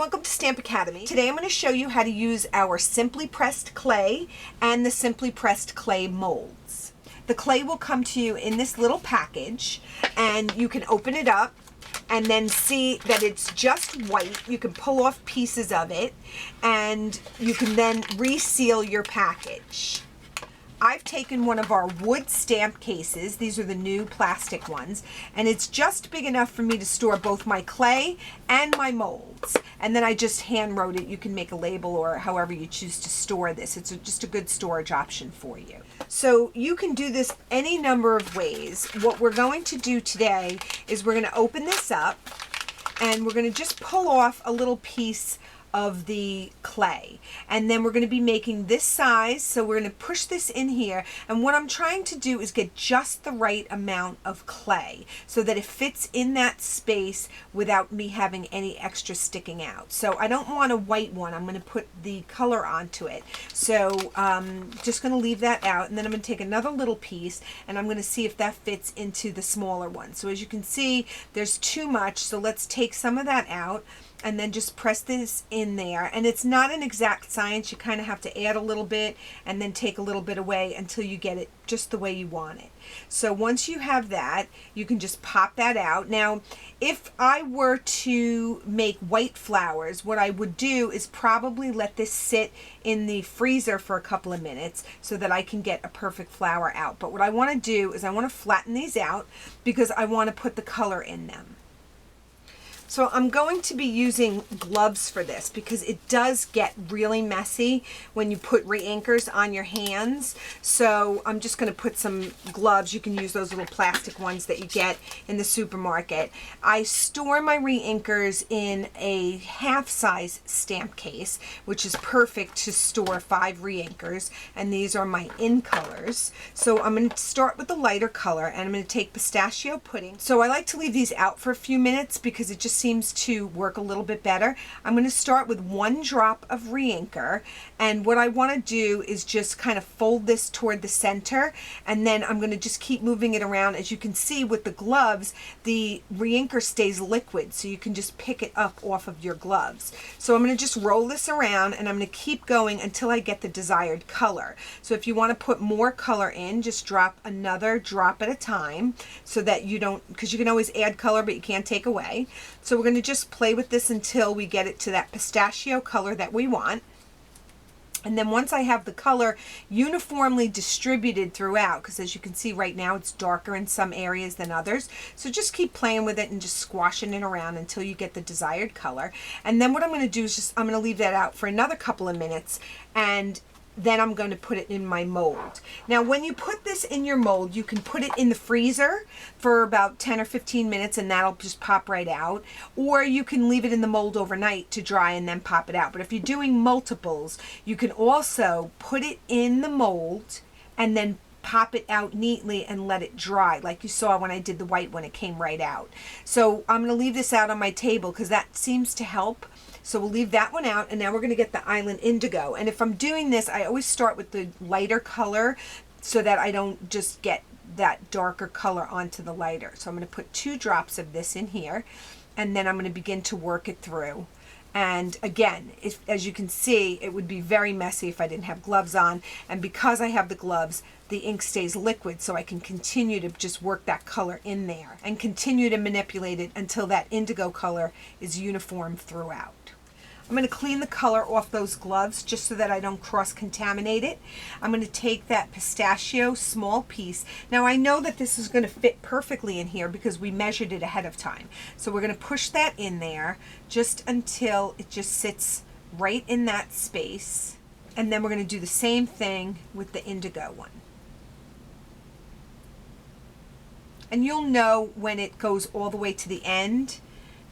welcome to Stamp Academy. Today I'm going to show you how to use our Simply Pressed clay and the Simply Pressed clay molds. The clay will come to you in this little package, and you can open it up and then see that it's just white. You can pull off pieces of it and you can then reseal your package. I've taken one of our wood stamp cases, these are the new plastic ones, and it's just big enough for me to store both my clay and my molds. And then I just hand wrote it. You can make a label or however you choose to store this. It's just a good storage option for you. So you can do this any number of ways. What we're going to do today is we're going to open this up and we're going to just pull off a little piece of the clay, and then we're going to be making this size, so we're going to push this in here, and what I'm trying to do is get just the right amount of clay so that it fits in that space without me having any extra sticking out. So I don't want a white one, I'm going to put the color onto it, so just going to leave that out, and then I'm going to take another little piece and I'm going to see if that fits into the smaller one. So as you can see, there's too much, so let's take some of that out and then just press this in there. And it's not an exact science. You kind of have to add a little bit and then take a little bit away until you get it just the way you want it. So once you have that, you can just pop that out. Now, if I were to make white flowers, what I would do is probably let this sit in the freezer for a couple of minutes so that I can get a perfect flower out. But what I want to do is I want to flatten these out because I want to put the color in them. So I'm going to be using gloves for this because it does get really messy when you put re-inkers on your hands. So I'm just going to put some gloves. You can use those little plastic ones that you get in the supermarket. I store my re-inkers in a half-size stamp case, which is perfect to store 5 re-inkers, and these are my in colors. So I'm going to start with the lighter color, and I'm going to take pistachio pudding. So I like to leave these out for a few minutes because it just seems to work a little bit better. I'm going to start with 1 drop of re-inker, and what I want to do is just kind of fold this toward the center, and then I'm going to just keep moving it around. As you can see with the gloves, the re-inker stays liquid, so you can just pick it up off of your gloves. So I'm going to just roll this around and I'm going to keep going until I get the desired color. So if you want to put more color in, just drop another drop at a time so that you don't, because you can always add color but you can't take away. So we're going to just play with this until we get it to that pistachio color that we want. And then once I have the color uniformly distributed throughout, because as you can see right now it's darker in some areas than others, so just keep playing with it and just squashing it around until you get the desired color. And then what I'm going to do is just, I'm going to leave that out for another couple of minutes, and then I'm going to put it in my mold. Now when you put this in your mold, you can put it in the freezer for about 10 or 15 minutes and that'll just pop right out, or you can leave it in the mold overnight to dry and then pop it out. But if you're doing multiples, you can also put it in the mold and then pop it out neatly and let it dry, like you saw when I did the white one, it came right out. So I'm going to leave this out on my table because that seems to help. So we'll leave that one out, and now we're going to get the Island Indigo. And if I'm doing this, I always start with the lighter color so that I don't just get that darker color onto the lighter. So I'm going to put 2 drops of this in here, and then I'm going to begin to work it through. And again, as you can see, it would be very messy if I didn't have gloves on. And because I have the gloves, the ink stays liquid, so I can continue to just work that color in there and continue to manipulate it until that indigo color is uniform throughout. I'm going to clean the color off those gloves just so that I don't cross-contaminate it. I'm going to take that pistachio small piece. Now I know that this is going to fit perfectly in here because we measured it ahead of time. So we're going to push that in there just until it just sits right in that space. And then we're going to do the same thing with the indigo one. And you'll know when it goes all the way to the end.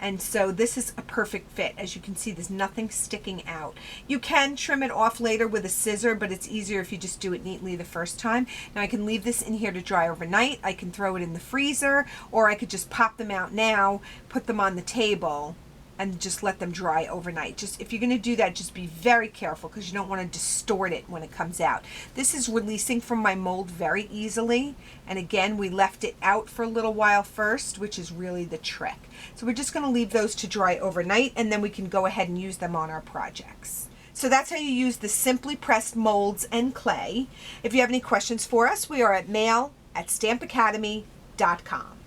And so this is a perfect fit. As you can see, there's nothing sticking out. You can trim it off later with a scissor, but it's easier if you just do it neatly the first time. Now I can leave this in here to dry overnight. I can throw it in the freezer, or I could just pop them out now, put them on the table, and just let them dry overnight. Just if you're going to do that, just be very careful because you don't want to distort it when it comes out. This is releasing from my mold very easily, and again, we left it out for a little while first, which is really the trick. So we're just going to leave those to dry overnight, and then we can go ahead and use them on our projects. So that's how you use the Simply Pressed molds and clay. If you have any questions for us, we are at mail@stampacademy.com.